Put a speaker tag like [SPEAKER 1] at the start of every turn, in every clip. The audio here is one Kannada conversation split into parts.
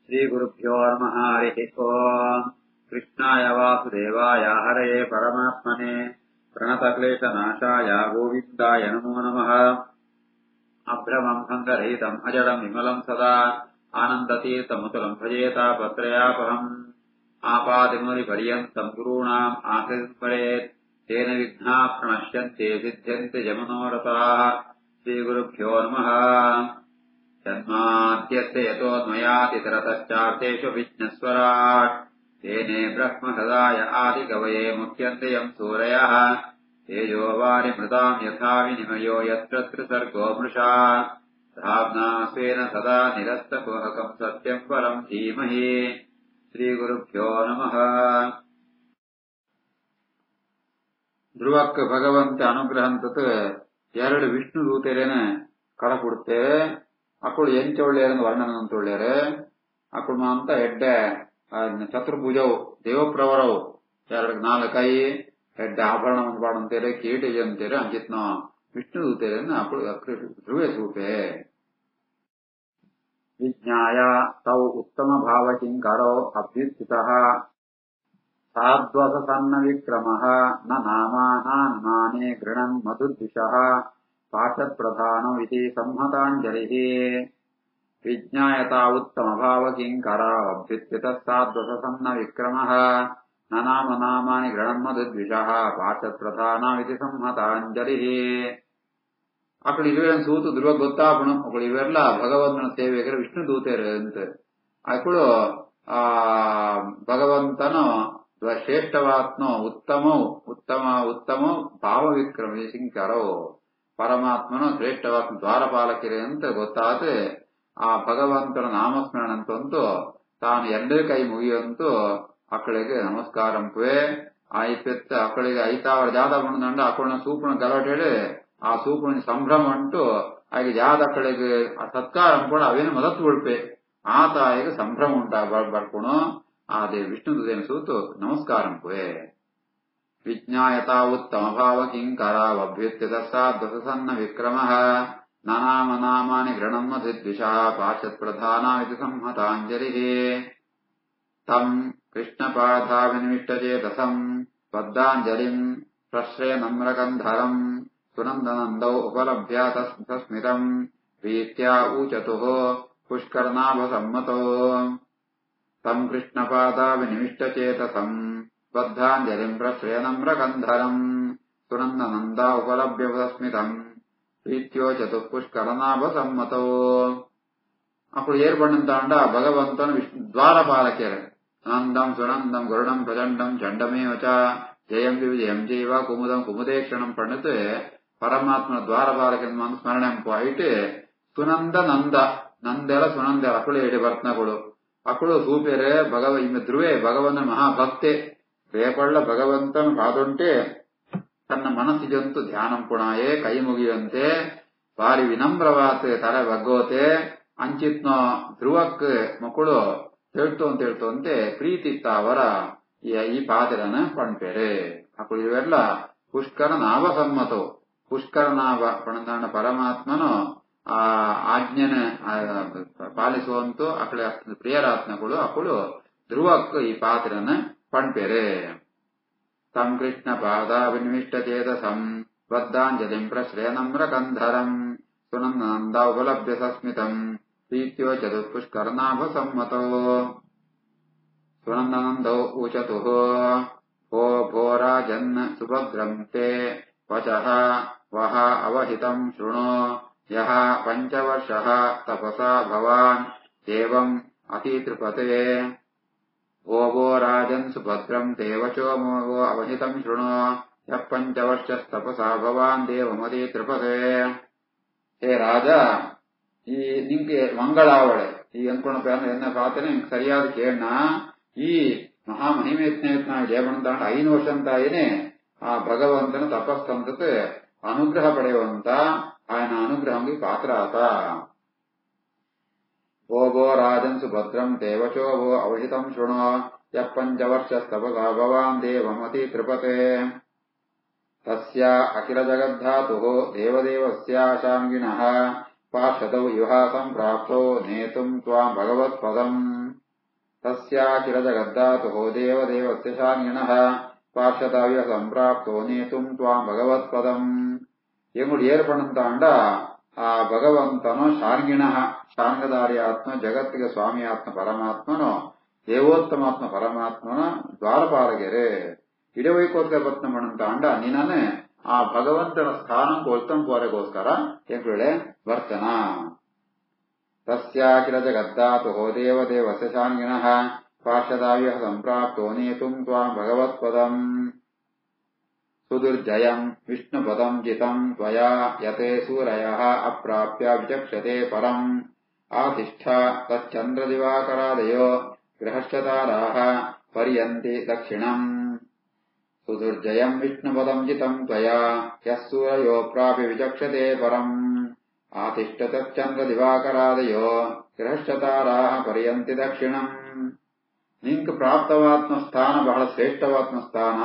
[SPEAKER 1] श्रीगुरुभ्यो नमः हरिः ओम् कृष्णाय वासुदेवाय हरये परमात्मने प्रणतक्लेशनाशाय गोविन्दाय नमो नमः अभ्रमम् सङ्गरहितम् अजडम् विमलम् सदा आनन्दतीर्थमुतलम् भजेतापत्रयापहम् आपादिमुनिपर्यन्तम् गुरूणाम् आकृतिम् परेत् तेन विघ्नाः प्रणश्यन्ते सिद्ध्यन्ते जमनोरथाः श्रीगुरुभ्यो नमः जन्माद्यस्य यतोऽन्वयातितरतश्चार्थेषु विघ्नस्वराट् तेने ब्रह्महृदाय आदिकवये मुह्यन्ते यम् सूरयः तेजो वारिमृताम् यथा विनिमयो यत्र त्रिसर्गो मृषा धाम्ना स्वेन सदा निरस्तकुहकम् सत्यम् परम् धीमहि श्रीगुरुभ्यो नमः ಧ್ರುವಕ್ಕೆ ಭಗವಂತ ಅನುಗ್ರಹಂತತ ಎರಡು ವಿಷ್ಣು ದೂತರೇನ ಕಳಕೊಡುತ್ತೆ ಅಕ್ಕಳು ಎಂಚೊಳ್ಳೆರನ್ನು ವರ್ಣನ ತೊಳ್ಳ್ಯಾರೆ ಅಕ್ಕಳು ಅಂತ ಎಡ್ಡೆ ಚತುರ್ಭುಜವು ದೇವಪ್ರವರವು ಎರಡು ನಾಲ್ಕೈ ಎಡ್ಡೆ ಆಭರಣ ಪಾಡಂತೇರೆ ಕೀಟಜ ಅಂತೇರೆ ಅಂಚಿತ್ನ ವಿಷ್ಣು ದೂತರೇನ ಅಕ್ಕಳು ಧ್ರುವೆ ಸೂಪೆ ವಿಜ್ಞಾಯ ತೌ ಉತ್ತಮ ಭಾವಕಿಂಕರೋ ಅಭ್ಯುತ್ಥಿತಃ ಸಾಧ್ವಸನ್ನ ವಿಕ್ರಮಃ ನ ನಾಮಾನಾನ್ಮಾನೆ ಗೃಣನ್ ಮಧುದ್ವಿಷಃ ಪಾಠಪ್ರಧಾನವಿತಿ ಸಂಹತಾಂಜಲಿಃ ವಿಜ್ಞಾಯತಾ ಉತ್ತಮಭಾವಕಿಂಕರಾವಭ್ಯುತ್ಥಿತಃ ಸಾಧ್ವಸನ್ನ ವಿಕ್ರಮಃ ನ ನಾಮಾನಿ ಗೃಣನ್ ಮಧುದ್ವಿಷಃ ಪಾಠಪ್ರಧಾನವಿತಿ ಸಂಹತಾಂಜಲಿಃ ಅಕ್ಕಳು ಇವೆರನ್ನು ಸೂತು ಧ್ರುವ ಗೊತ್ತಾಪಣು ಅಕ್ಕಳು ಇವೆಲ್ಲ ಭಗವಂತನ ಸೇವೆಗರ ವಿಷ್ಣು ದೂತರು ಅಂತ ಅಕ್ಕಳು ಭಗವಂತನ ಶ್ರೇಷ್ಠವಾತ್ಮ ಉತ್ತಮ ಭಾವವಿಕ್ರಮಿಸಿಂಕರೋ ಪರಮಾತ್ಮನ ಶ್ರೇಷ್ಠವಾತ್ಮ ದ್ವಾರಪಾಲಕರೇ ಅಂತ ಗೊತ್ತಾದ ಆ ಭಗವಂತನ ನಾಮಸ್ಮರಣ ಅಂತಂತೂ ತಾನು ಎರಡೇ ಕೈ ಮುಗಿಯಂತೂ ಅಕ್ಕಳಿಗೆ ನಮಸ್ಕಾರಂಪುವೆ ಆಯ್ಪೆತ್ತ ಅಕ್ಕಳಿಗೆ ಐತಾವರ ಜಾದ ಬಂದಂಡ ಅಕ್ಕಳನ್ನ ಸೂಪಣ ಗಲಾಟೆ ಆ ಸೂಪಣ ಸಂಭ್ರಮ ಅಂಟು ಆಗ ಜಾದ ಅಕ್ಕಳಿಗೆ ಸತ್ಕಾರಂ ಕೂಡ ಅವೇನು ಮದತ್ತು ಉಳ್ಪೆ ಆತ ಈಗ ಸಂಭ್ರಮ ಉಂಟಾ ಬರ್ಕೊಣು ಆದೇ ವಿಷ್ಣುದೇನ ಸೂತು ನಮಸ್ಕಾರಂಪುವೆ ವಿಜ್ಞಾಯತಾ ಉತ್ತಮ ಭಾವಕಿಂಕರಾವಭ್ಯುತ್ಥಿತಃ ಸಾಧ್ವಸನ್ನ ವಿಕ್ರಮಃ ನಾನಾಮನಾಮಾನಿ ಗೃಣನ್ ಮಧುದ್ವಿಷಃ ಪಾರ್ಷತ್ಪ್ರಧಾನವಿತಿ ಸಂಹತಾಂಜಲಿಃ ತಂ ಕೃಷ್ಣಪಾದಾವಿನಿವಿಷ್ಟಚೇತಸಂ ಬದ್ಧಾಂಜಲಿಂ ಪ್ರಶ್ರಯ ನಮ್ರಗಂಧರಂ ಸುನಂದನಂದೌ ಉಪಲಭ್ಯ ತಸ್ಮಿತಂ ಪ್ರೀತ್ಯಾ ಊಚತುಃ ಪುಷ್ಕರನಾಭಸಮ್ಮತೋ ತಂ ಕೃಷ್ಣಪಾದಾವಿನಿವಿಷ್ಟಚೇತಸಂ ಬದ್ಧಾಂಜಲಿಂ ಪ್ರಶ್ರಯ ನಮ್ರಗಂಧರಂ ಸುನಂದನಂದ ಉಪಲಭ್ಯ ತಸ್ಮಿತಂ ಪ್ರೀತ್ಯೋಚತು ಪುಷ್ಕರನಾಭಸಮ್ಮತೋ ಅప్పుడు ఏర్పడినంత భగవంతుని ద్వారపాలకేర ఆనందం సునందం గరుడం ప్రచండం చండమేవచ జయం విజయం జైవ కుముదం కుముదేక్షణం పండితే పరమాత్మ ద్వారపాలకನ ಸ್ಮರಣೆಂಪು ಐಟೆ ಸುನಂದ ನಂದ ನಂದೆಲ ಸುನಂದೆಲ ಅಕ್ಕಳು ಎಡೆ ಬರ್ತನಗಳು ಅಕ್ಕಳು ಸೂಪೆರೆ ಇನ್ನು ಧ್ರುವೆ ಭಗವಂತನ ಮಹಾಭಕ್ತೆ ರೇಪಳ್ಳ ಭಗವಂತನ ಪಾದುಂಟೆ ತನ್ನ ಮನಸ್ಸಿಗಂತೂ ಧ್ಯಾನಂ ಪುಣಾಯೇ ಕೈ ಮುಗಿಯುವಂತೆ ಭಾರಿ ವಿನಮ್ರವಾತೆ ತಲೆ ಬಗ್ಗೋತೆ ಅಂಚಿತ್ನ ಧ್ರುವಕ್ ಮಕ್ಕಳು ಹೇಳ್ತೋಂತೆ ಪ್ರೀತಿತ್ತ ಅವರ ಈ ಪಾತ್ರನ ಪಣ್ಪೆರೆ ಅಕ್ಕಳು ಇವೆಲ್ಲ ಪುಷ್ಕರ ನಾಭ ಸಮ್ಮತೋ ಪುಷ್ಕರ ನಾಭ ಪಣದಾಂಡ ಪರಮಾತ್ಮನು ಆ ಆಜ್ಞನ ಪಾಲಿಸುವಂತೂ ಅಕ್ಕಳ ಪ್ರಿಯರಾತ್ಮಗಳು ಅಕ್ಕಳು ಧ್ರುವಕ್ ಈ ಪಾತ್ರನ ಪಣ್ಪೆರೆ ತಂ ಕೃಷ್ಣ ಪಾದಾವಿನಿವಿಷ್ಟಚೇತಸಂ ಬದ್ಧಾಂಜಲಿಂ ಪ್ರಶ್ರಯ ನಮ್ರಗಂಧರಂ ಸುನಂದನಂದ ಉಪಲಭ್ಯ ಸಸ್ಮಿತಂ ಪ್ರೀತ್ಯೋಚತು ಪುಷ್ಕರನಾಭ ಸಮ್ಮತೋ ಸುನಂದನಂದೌ ಊಚತುಃ ಭೋ ಭೋ ರಾಜನ್ ಸುಭದ್ರಂ ತೇ ವಚಃ ವಹ ಅವಹಿತಂ ಶೃಣು ಯಃ ಪಂಚವರ್ಷಃ ತಪಸಾ ಭವಾನ್ ಏವಂ ಅತಿತೃಪತೆ ಭೋ ಭೋ ರಾಜನ್ ಸುಭದ್ರಂ ತೇ ವಚೋ ಮೋ ಅವಹಿತಂ ಶೃಣು ಯಃ ಪಂಚವರ್ಷಸ್ತಪಸಾ ಭವಾನ್ ದೇವಮತಿತೃಪತೆ ಹೇ ರಾಜ ಈ ನಿಂಗೆ ಮಂಗಳಾವಳೆ ಈ ಅನ್ಕೊಂಡ ಎನ್ನ ಪಾತನೆ ಸರಿಯಾದ ಕೇಳಣ ಈ ಮಹಾಮಹಿಮೆ ಯತ್ನ ಜಯಬಂದಾಂಡ 5 ವರ್ಷ ಅಂತಾಯೇನೆ ಆ ಭಗವಂತನ ತಪಸ್ಸಂತತೆ ಅನುಗ್ರಹ ಪಡೆಯುವಂತ ఆయన అనుగ్రహంకి పాత్ర ఆత భో భో రాజన్ సుభద్రం దేవచో భో అవహితం శృణు యః పంచవర్షస్తపసా భవాన్ దేవమతి త్రిపతే తస్య అఖిల జగద్ధాతుః దేవదేవస్యాశాంగినః पार्षदौ युहा सम्प्राप्तो नेतुम् त्वाम् भगवत्पदम् तस्याखिलजगद्धातुः देवदेवस्य शान्यनः पार्षदाव्य सम्प्राप्तो नेतुम् त्वाम् भगवत्पदम् ಎಂಬುದು ಏರ್ಪಣಂತಾಂಡ ಆ ಭಗವಂತನು ಶಾರ್ಗಿಣ ಶಾರ್ಗಧಾರಿ ಆತ್ಮ ಜಗತ್ತಿಗೆ ಸ್ವಾಮಿ ಆತ್ಮ ಪರಮಾತ್ಮನು ದೇವೋತ್ತಮಾತ್ಮ ಪರಮಾತ್ಮನ ದ್ವಾರಪಾಲಗೆರೆ ಇಡವೈಕೋಸ್ಕರ ಪತ್ನ ಮಣಂತಾಂಡ ನೀನನೆ ಆ ಭಗವಂತನ ಸ್ಥಾನ ಕೊಲ್ತಂ ಕೋರೆಗೋಸ್ಕರ ಎಂಬುಳೆ ವರ್ತನ ತಸ್ಯಾಖಿಲ ಜಗದ್ದಾತು ದೇವದೇವಸ್ಯ ಶಾರ್ಗಿಣ ಪಾರ್ಷದಾವ್ಯ ಸಂಪ್ರಾಪ್ತೋ ನೇತುಂ ತ್ವಾಂ ಭಗವತ್ಪದಂ सुदुर्जयम् विष्णुपदम् जितम् त्वया यते सूरयः अप्राप्य विचक्षते परम् आतिष्ठ तच्चन्द्रदिवाकरादयो गृहश्चताराः पर्यन्ति दक्षिणम् सुदुर्जयम् विष्णुपदम् जितम् त्वया यः सूरयो प्राप्य विचक्षते परम् आतिष्ठ तच्चन्द्रदिवाकरादयो गृहश्चताराः पर्यन्ति दक्षिणम् ನಿಂಕ ಪ್ರಾಪ್ತವಾತ್ಮ ಸ್ಥಾನ ಬಹಳ ಶ್ರೇಷ್ಠವಾತ್ಮ ಸ್ಥಾನ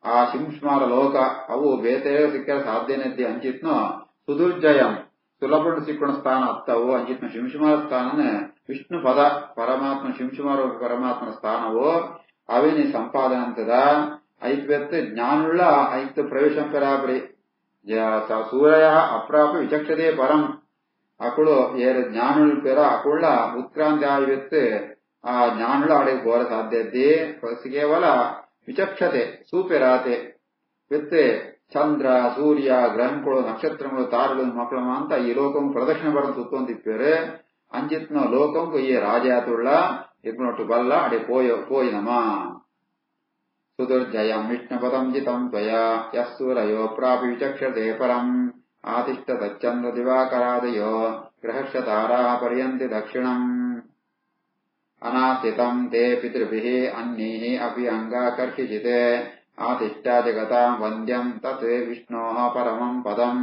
[SPEAKER 1] ಆ ಶಿಂಸ್ಮಾರ ಲೋಕ ಅವು ಬೇತೆ ಸಿಕ್ಕ ಸಾಧ್ಯನಿದ್ದೆ ಅಂಚಿತ್ನೋ ಸುದುರ್ಜಯಂ ಸುಲಭ ಸಿಕ್ಕಣ ಸ್ಥಾನ ಅತ್ತವು ಅಂಚಿತ್ನ ಶಿಂಸುಮಾರ ಸ್ಥಾನನೇ ವಿಷ್ಣು ಪದ ಪರಮಾತ್ಮ ಶಿಂಸುಮಾರ ಪರಮಾತ್ಮನ ಸ್ಥಾನವು ಅವೇನಿ ಸಂಪಾದನೆ ಅಂತದ ಐತ್ ಜ್ಞಾನುಳ್ಳ ಐತ್ ಪ್ರವೇಶಂ ಪರಾಪರಿ ಸೂರ್ಯ ಅಪ್ರಾಪ ವಿಚಕ್ಷತೆ ಪರಂ ಅಕುಳು ಏರು ಜ್ಞಾನುಳ್ ಪೆರ ಅಕುಳ್ಳ ಉತ್ಕ್ರಾಂತಿ ಆಯ್ವೆತ್ತು ಆ ಜ್ಞಾನುಳ ಅಡೆಗೆ ಬೋರ ಸಾಧ್ಯತೆ ಕೇವಲ ವಿಚಕ್ಷತೆ ಸೂಪೆರಾತೆ ವಿತ್ತೆ ಚಂದ್ರ ಸೂರ್ಯ ಗ್ರಹಗಳು ನಕ್ಷತ್ರಗಳು ತಾರಗಳು ಮಕ್ಕಳು ಅಂತ ಈ ಲೋಕಂ ಪ್ರದಕ್ಷಿಣೆ ಬರೋದು ಸುತ್ತೊಂದಿಪ್ಪೇರೆ ಅಂಜಿತ್ನ ಲೋಕಂಕು ಈ ರಾಜಾತುಳ್ಳ ಇಬ್ನೊಟ್ಟು ಬಲ್ಲ ಅಡೆ ಪೋಯಿನಮ ಸುದುರ್ಜಯಂ ವಿಷ್ಣುಪದಂ ಜಿತಂ ತ್ವಯಾ ಯಃ ಸೂರಯೋ ಪ್ರಾಪಿ ವಿಚಕ್ಷತೆ ಪರಂ ಆತಿಷ್ಠ ತಚ್ಚಂದ್ರ ದಿವಾಕರಾದಯೋ ಗ್ರಹಶ್ಚತಾರಾಃ ಪರ್ಯಂತಿ ದಕ್ಷಿಣಂ ಅನಾಸ್ಥಿತಂ ತೇ ಪಿತೃಭಿಃ ಅನ್ಯೈಃ ಅಪಿ ಅಂಗಾಕರ್ಷಿಚಿತೆ ಆತಿಷ್ಠ ಜಗತಾಂ ವಂದ್ಯಂ ತತ್ ವಿಷ್ಣೋಃ ಪರಮಂ ಪದಂ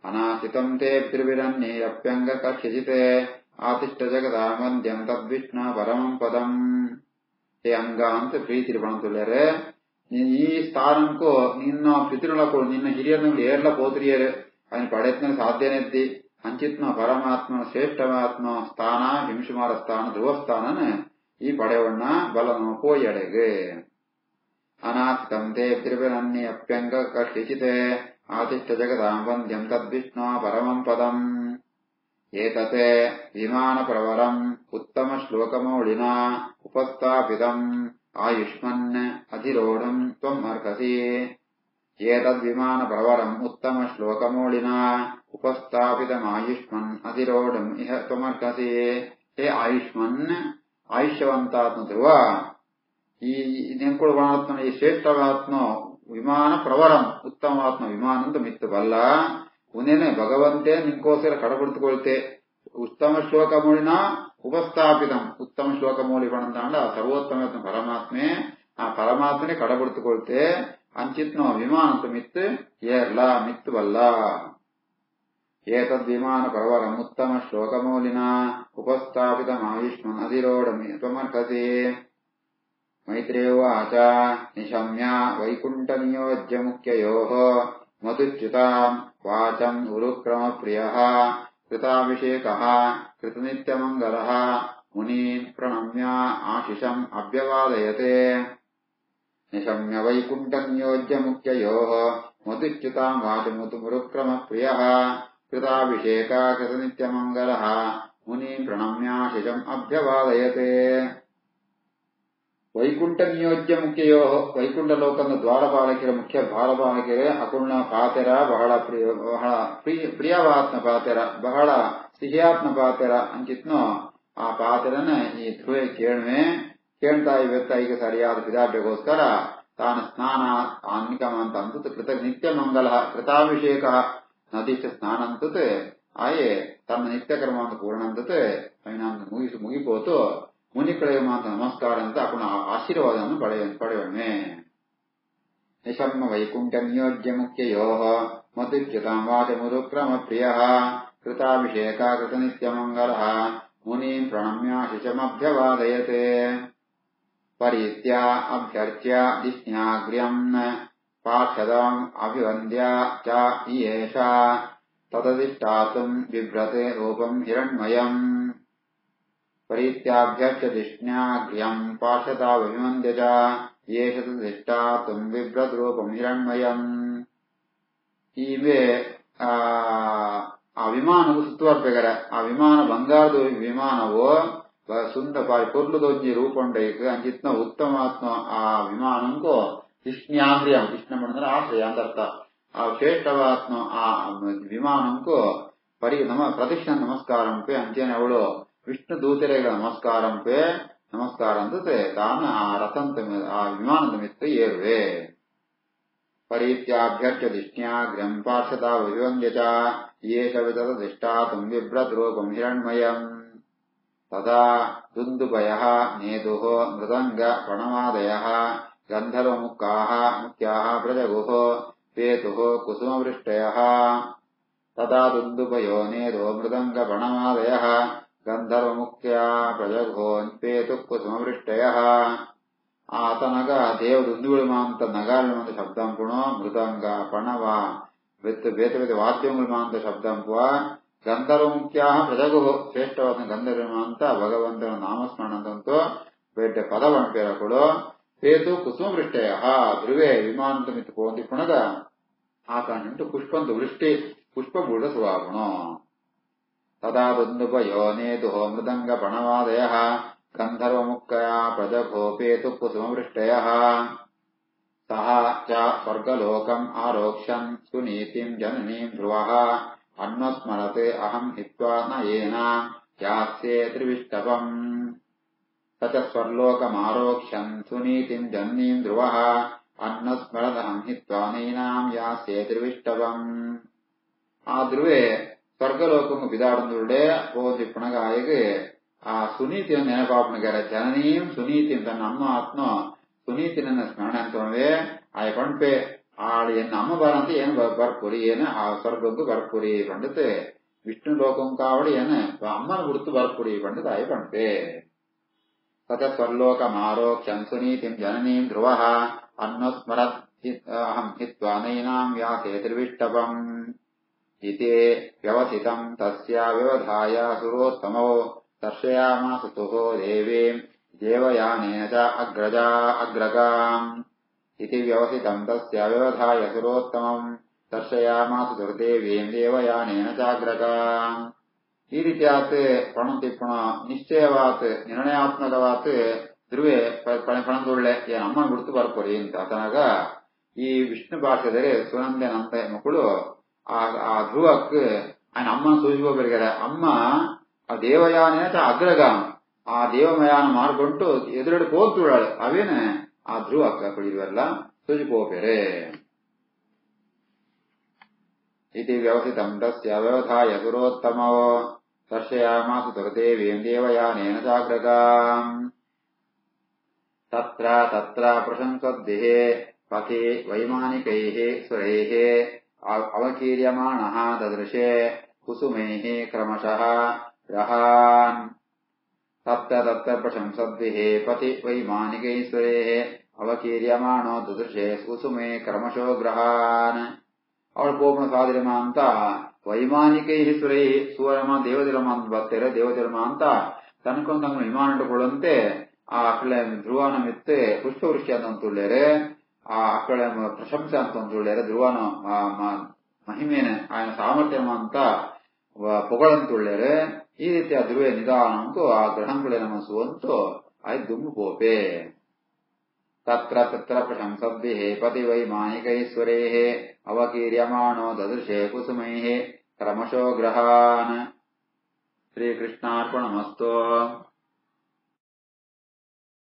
[SPEAKER 1] ಅನಾಸ್ಥಿತಂ ತೇ ಪಿತೃಭಿರನ್ಯೈರಪ್ಯಂಗಕರ್ಷಿಚಿತೆ ಆತಿಷ್ಠ ಜಗತಾಂ ವಂದ್ಯಂ ತದ್ ವಿಷ್ಣು ಪರಮಂ ಪದಂ ಹೇ ಅಂಗ ಅಂತ ಪ್ರೀತಿ ಬಣತುಳ್ಳರೆ ಈ ಸ್ಥಾನಕ್ಕೂ ನಿನ್ನ ಪಿತೃలకు ನಿನ್ನ ಹಿರಿಯರನ್ನು ಏರ್ಲ ಪೋತ್ರಿಯರು ಅವನ ಪಡೆತ್ನ ಸಾಧ್ಯನೆದ್ದಿ ಅಂಚಿತ್ನ ಪರಮಾತ್ಮನ ಶ್ರೇಷ್ಠವಾತ್ಮ ಸ್ಥಾನ ಹಿಂಸುಮಾರ ಸ್ಥಾನ ಧ್ರುವಸ್ಥಾನನ ಈ ಪಡೆವಣ್ಣ ಬಲನ ಪೋಯಡೆಗೆ ಅನಾಸ್ಥಿತಂ ತೇ ಪಿತೃಭಿರನ್ಯ ಅಪ್ಯಂಗ ಕರ್ಷಿಚಿತೆ ಆತಿಷ್ಠ ಜಗತಾಂ ವಂದ್ಯಂ ತದ್ವಿಷ್ಣು ಪರಮಂ ಪದಂ ಏತತೆ ವಿಮಾನ ಪ್ರವರಂ ಉತ್ತಮ ಶ್ಲೋಕಮೌಳಿನ ಉಪಸ್ಥಾಪಿತಂ ಆಯುಷ್ಮನ್ ಅಧಿರೋಢಂ ತ್ವಂ ಅರ್ಹಸಿ ಏತದ್ವಿಮಾನ ಪ್ರವರಂ ಉತ್ತಮ ಶ್ಲೋಕಮೌಳಿನ ಉಪಸ್ಥಾಪಿತಮಾಯುಷ್ಮನ್ ಅಧಿರೋಢಂ ಇಹ ತ್ವಮರ್ಹಸಿ ಹೇ ಆಯುಷ್ಮನ್ ಆಯುಷ್ಯವಂತಾತ್ಮ ಧ್ರುವ ಈ ನೆನ್ಕೊಳ್ವಾತ್ಮ ಈ ಶ್ರೇಷ್ಠವಾತ್ಮ ವಿಮಾನ ಪ್ರವರಂ ಉತ್ತಮವಾತ್ಮ ವಿಮಾನ ಅಂತ ಮಿತ್ತು ಬಲ್ಲ ಉನೇನೆ ಭಗವಂತೆ ನಿಂಕೋಸ್ಕರ ಕಡಪಡಿಸಿಕೊಳ್ತೆ ಉತ್ತಮ ಶ್ಲೋಕ ಮೂಲಿನ ಉಪಸ್ಥಾಪಿತಂ ಉತ್ತಮ ಶ್ಲೋಕ ಮೂಲಿ ಬಣಂತಾಂಡ ಸರ್ವೋತ್ತಮ ಪರಮಾತ್ಮೆ ಆ ಪರಮಾತ್ಮನೆ ಕಡಪಡಿಸಿಕೊಳ್ತೆ ಅಂಚಿತ್ನೋ ವಿಮಾನ ಅಂತ ಮಿತ್ತು ಏರ್ಲ ಮಿತ್ತು ಬಲ್ಲ ಏತದ್ವಿಮಾನ ಪ್ರವರಂ ಉತ್ತಮ ಶ್ಲೋಕ ಮೂಲಿನ ಉಪಸ್ಥಾಪಿತಮಾಯುಷ್ಮನ್ ಅಧಿರೋಢಂ ತ್ವಮರ್ಹಸಿ ಮೈತ್ರೇಯವಾಚ ನಿಶಮ್ಯ ವೈಕುಂಠನಿಯೋಜ್ಯ ಮುಖ್ಯಯೋಃ ಮಧುಚ್ಯುತಾಂ ವಾಚಂ ಉರುಕ್ರಮ ಪ್ರಿಯಃ ಕೃತಾಭಿಷೇಕಃ ಕೃತನಿತ್ಯಮಂಗಲಃ ಮುನೀನ್ ಪ್ರಣಮ್ಯ ಆಶಿಷಂ ಅಭ್ಯವಾದಯತೆ ನಿಶಮ್ಯ ವೈಕುಂಠನಿಯೋಜ್ಯ ಮುಖ್ಯಯೋಃ ಮಧುಚ್ಯುತಾಂ ವಾಚಂ ಉರುಕ್ರಮ ಪ್ರಿಯಃ ಕೃತಾಭಿಷೇಕ ಕೃತನಿತ್ಯಮಂಗಲಃ ಮುನೀನ್ ಪ್ರಣಮ್ಯ ಆಶಿಷಂ ಅಭ್ಯವಾದಯತೆ ವೈಕುಂಠ ನಿಯೋಜ್ಯ ಮುಖ್ಯಯೋ ವೈಕುಂಠ ಲೋಕದ ದ್ವಾರಪಾಲಕರ ಮುಖ್ಯ ಬಾಲಪಾಲಕರೇ ಅಕುಣ್ಣ ಪಾತೆರ ಬಹಳ ಪ್ರಿಯವಾತ್ಮ ಪಾತೆರ ಬಹಳ ಸಿಹಿಯಾತ್ಮ ಪಾತೆರ ಅಂಚಿತ್ನೋ ಆ ಪಾತೆರನ ಈ ಧ್ರುವೆ ಕೇಳ್ತಾ ಇವತ್ತ ಈಗ ಸರಿಯಾದ ಪಿದಾಟೆಗೋಸ್ಕರ ತಾನು ಸ್ನಾನ ಆನ್ನಿಕಮ ಅಂತ ಅಂತತ್ ಕೃತ ನಿತ್ಯ ಮಂಗಲ ಕೃತಾಭಿಷೇಕ ನದಿಷ್ಟ ಸ್ನಾನ ಅಂತತ್ ಆಯೆ ತನ್ನ ನಿತ್ಯ ಕರ್ಮ ಅಂತ ಪೂರ್ಣ ಅಂತತ್ ಅವನ ಮುಗಿಪೋತು ಮುನಿಕಳೆಯ ಮಾತ ನಮಸ್ಕಾರ ಅಂತ ಅಪ್ಪನ ಆಶೀರ್ವಾದವನ್ನು ಪಡೆಯೋಣ ನಿಶಮ್ಮ ವೈಕುಂಠ ನಿಯೋಜ್ಯ ಮುಖ್ಯಯೋ ಮಧುಚ್ಯುತಾಂ ವಾಚಮುರುಕ್ರಮ ಪ್ರಿಯಃ ಕೃತಾಭಿಷೇಕ ಕೃತನಿತ್ಯಮಂಗಲಃ ಮುನೀನ್ ಪ್ರಣಮ್ಯಾಶಿಷಮಭ್ಯವಾದಯತೆ ಪರಿತ್ಯ ಅಭ್ಯರ್ಚ್ಯ ಜಿಷ್ಣ್ಯಾಗ್ರ್ಯಂ ಪಾರ್ಷದಂ ಅಭಿವಂದ್ಯ ಚ ಈಯೇಷ तदधिष्ठातुम् बिभ्रते रूपम् हिरण्मयम् परित्याभ्यर्च्य धिष्ण्याघ्र्यम् पार्श्वतावभिमन्द्य च येष तदधिष्ठातुम् बिभ्रद्रूपम् हिरण्मयम् इवे ಆ ವಿಮಾನವು ಸುತ್ತುವರ್ಪೆಗರ ಆ ವಿಮಾನ ಬಂಗಾರದ ವಿಮಾನವು ಸುಂದಪಾಯಿ ಪೊರ್ಲುದೊಂಜಿ ರೂಪೊಂಡೈಕ್ ಅಂಚಿತ್ನ ಉತ್ತಮಾತ್ಮ ಆ ವಿಮಾನಂಕು ಕೃಷ್ಣ್ಯಾಶ್ರಯಂ ಕೃಷ್ಣ ಮಾಡಿದ್ರೆ ಆಶ್ರಯ ಅಂತ ಅರ್ಥ ಆ ಶ್ರೇಷ್ಠವಾತ್ಮ ಆ ವಿಮಾನಂಕು ಪ್ರದಕ್ಷಿಣ ನಮಸ್ಕಾರಂಪೆ ಅಂಚೆನೆ ಅವಳು ವಿಷ್ಣು ದೂತರೆಗಳ ನಮಸ್ಕಾರಂಪೆ ನಮಸ್ಕಾರ ಅಂದ್ರೆ ತಾನು ಆ ರಥಂತ ಆ ವಿಮಾನದ ಮಿತ್ತ ಏರುವೆ परित्याभ्यर्च्य धिष्ण्याग्र्यम् पार्श्वतावभिवन्द्य च येष तदधिष्ठातुम् बिभ्रद्रूपम् हिरण्मयम् तदा दुन्दुभयः नेदुः मृदङ्ग प्रणवादयः गन्धर्वमुख्याः प्रजगुः पेतुः कुसुमवृष्टयः तदा दुन्दुभयो नेदो मृदङ्ग प्रणवादयः गन्धर्वमुख्या प्रजगुः पेतुः कुसुमवृष्टयः ಆತನಗ ದೇವದುಂದುಗುಳಿಮಾಂತ ನಗಾಳುವಂತ ಶಬ್ದಂಪುಣ ಮೃದಂಗ ಪಣವ ಬೇತೆ ಬೇತೆ ವಾದ್ಯಂಗುಳಿಮಾಂತ ಶಬ್ದಂಪುವ ಗಂಧರ್ವ ಮುಖ್ಯ ಪ್ರಜಗು ಶ್ರೇಷ್ಠವಾದ ಗಂಧರ್ವಮಾಂತ ಭಗವಂತನ ನಾಮಸ್ಮರಣಂತಂತೂ ಬೇಟೆ ಪದವಂಪೇರಕುಳು ಪೇತು ಕುಸುಮವೃಷ್ಟಯ ಧ್ರುವೆ ವಿಮಾನದ ಮಿತ್ತು ಪೋಂದಿ ಪುಣಗ ಆತನಿಂಟು ಪುಷ್ಪಂತು ವೃಷ್ಟಿ ಪುಷ್ಪಬೂಢ ಸುವಾಗುಣು ತದಾ ದುಂದುಭಯೋ ನೇದು ಮೃದಂಗ ಪಣವಾದಯ ಗಂಧರ್ವಮುಖ್ಯಾ ಪ್ರಜಘೋಪೇತು ಕುಸುಮವೃಷ್ಟಯಃ ಸಹ ಚ ಸ್ವರ್ಗಲೋಕಂ ಆರೋಕ್ಷ್ಯನ್ ಸುನೀತಿಂ ಜನನೀಂ ಧ್ರುವಃ ಅನ್ವಸ್ಮರತೆ ಅಹಂ ಹಿತ್ವಾ ನ ಯೇನ ಯಾಸ್ಯೆ ತ್ರಿವಿಷ್ಟಪಂ ಸ ಚ ಸ್ವರ್ಲೋಕಮಾರೋಕ್ಷ್ಯನ್ ಸುನೀತಿಂ ಜನನೀಂ ಧ್ರುವಃ ಅನ್ನಸ್ಮರದಹಂ ಹಿತ್ವಾ ನೈನಾಂ ಯಾಸ್ಯೆ ತ್ರಿವಿಷ್ಟಪಂ ಆ ಧ್ರುವೆ ಸ್ವರ್ಗಲೋಕಮು ಬಿದಾಡಂದುರುಡೆ ಓದಿ ಪುಣಗಾಯಿಗೆ ಆ ಸುನೀತಿಯನ್ನು ನೆನಪಾಪಣಗಾರ ಜನನೀಂ ಸುನೀತಿ ತನ್ನ ಅಮ್ಮ ಆತ್ಮ ಸುನೀತಿನ ಸ್ಮರಣೆ ಅಂತವೇ ಆ ಪಂಪೆ ಆಳು ಎನ್ನ ಅಮ್ಮ ಬರಂತ ಏನು ಬರ್ಪುರಿ ಏನು ಆ ಸ್ವರ್ಗಕ್ಕೂ ಬರ್ಪುರಿ ಪಂಡಿತ್ ವಿಷ್ಣು ಲೋಕಂ ಕಾವಡಿ ಏನು ಅಮ್ಮನ ಗುರುತು ಬರ್ಪುರಿ ಪಂಡಿತ್ ಆಯ ಪಂಪೆ ಸತ ಸ್ವರ್ಲೋಕಮಾರೋಕ್ಷ್ಯನ್ ಸುನೀತಿಂ ಜನನೀಂ ಧ್ರುವಃ ಅನ್ನೋಸ್ಮರತ್ ಅಹಂ ಹಿತ್ವಾ ನೈನಾಂ ವ್ಯಾಸೇ ತ್ರಿವಿಷ್ಟಪಂ ಇತಿ ವ್ಯವಸಿತಂ ತಸ್ಯ ವ್ಯವಧಾಯ ಸುರೋತ್ತಮೋ दर्शयामास तुहो देवीं देवयानेन च अग्रगाम् इति व्यवसितं तस्य व्यवधाय सुरोत्तमम् दर्शयामास दुर्देवीं देवयानेन च अग्रगाम् ಈ ರೀತಿಯಾತ್ ಪಣಂತಿಪ್ಪಣ ನಿಶ್ಚಯವಾತ್ ನಿರ್ಣಯಾತ್ಮಕವಾತ್ ಧ್ರುವೆ ಪಣಂದುಳ್ಳೆ ಏನ್ ಅಮ್ಮನ ಗುರುತು ಬರ್ಕೊರಿ ಅಂತ ಆತನಾಗ ಈ ವಿಷ್ಣು ಭಾಷೆದರೆ ಸುನಂದನಂತ ಮಕ್ಕಳು ಆ ಧ್ರುವಕ್ ఆయన ಅಮ್ಮನ ಸೂಚಿಸೋಬರ್ಗಾರೆ ಅಮ್ಮ ಆ ದೇವಯಾನೇನ ಅಗ್ರಗಾಮ ಆ ದೇವಮಯಾನ ಮಾಡ್ಕೊಂಡು ಎದುರಡೆ ಹೋಗ್ತುಳಾಳೆ ಅವೇನೆ ಆ ಧ್ರುವ ಅಕ್ಕ ಕುಳಿಯುವಲ್ಲ ಸೂಚಿಪೋಪೆರೆ ಇತಿ ವ್ಯವಸಿತಂ ತಸ್ಯ ವ್ಯವಧಾಯ ಸುರೋತ್ತಮೋ ದರ್ಶಯಾಮಾಸು ದುರ್ದೇವೀಂ ದೇವಯಾನೇನ ಚಾಗ್ರಗಾಂ ತತ್ರ ತತ್ರ ಪ್ರಶಂಸದ್ಭಿಃ ಪತಿ ವೈಮಾನಿಕೈಃ ಸುರೈಃ ಅವಕೀರ್ಯಮಾಣಃ ದದೃಶೇ ಕುಸುಮೈಃ ಕ್ರಮಶಃ ग्रहान् तत्र तत्र प्रशंसद्भिः पति वैमानिकैश्वरेः अवकीर्यमाणो ददृशे कुसुमे क्रमशो ग्रहान् ಅವಳ ಕೋಪನ ಸಾಧನೆ ಅಂತ ವೈಮಾನಿಕೈ ಸುರೈ ಸುವರ್ಮ ದೇವದಿರಮ ಅಂತ ಬರ್ತಾರೆ ದೇವದಿರಮ ಅಂತ ತನಕೊಂದು ತಮ್ಮ ವಿಮಾನ ಇಟ್ಟುಕೊಳ್ಳಂತೆ ಆ ಅಕ್ಕಳ ಧ್ರುವನ ಮಿತ್ತೆ ಪುಷ್ಪವೃಷ್ಟಿ ಅಂತಂತುಳ್ಳೇರೆ ಆ ಅಕ್ಕಳ ಪ್ರಶಂಸೆ ಅಂತಂತುಳ್ಳೇರೆ ಧ್ರುವನ ಮಹಿಮೇನ ఆయన ಸಾಮರ್ಥ್ಯಮ ಅಂತ ಪೊಗಳಂತುಳ್ಳೇರೆ ಈ ರೀತಿಯ ಧ್ರುವೆ ನಿಧಾನ ಅಂತೂ ಆ ಗ್ರಹಗಳೇ ನಮಸುವಂತೂ ಆಯ್ತು ದುಮ್ಮು ಪೋಪೆ ತತ್ರ ತತ್ರ ಪ್ರಶಂಸದ್ಭಿಃ ಪತಿ ವೈಮಾನಿಕೈಶ್ವರೈಃ ಅವಕೀರ್ಯಮಾಣೋ ದದೃಶೇ ಕುಸುಮೈಃ ಕ್ರಮಶೋ ಗ್ರಹಾನ್ ಶ್ರೀಕೃಷ್ಣಾರ್ಪಣಮಸ್ತು.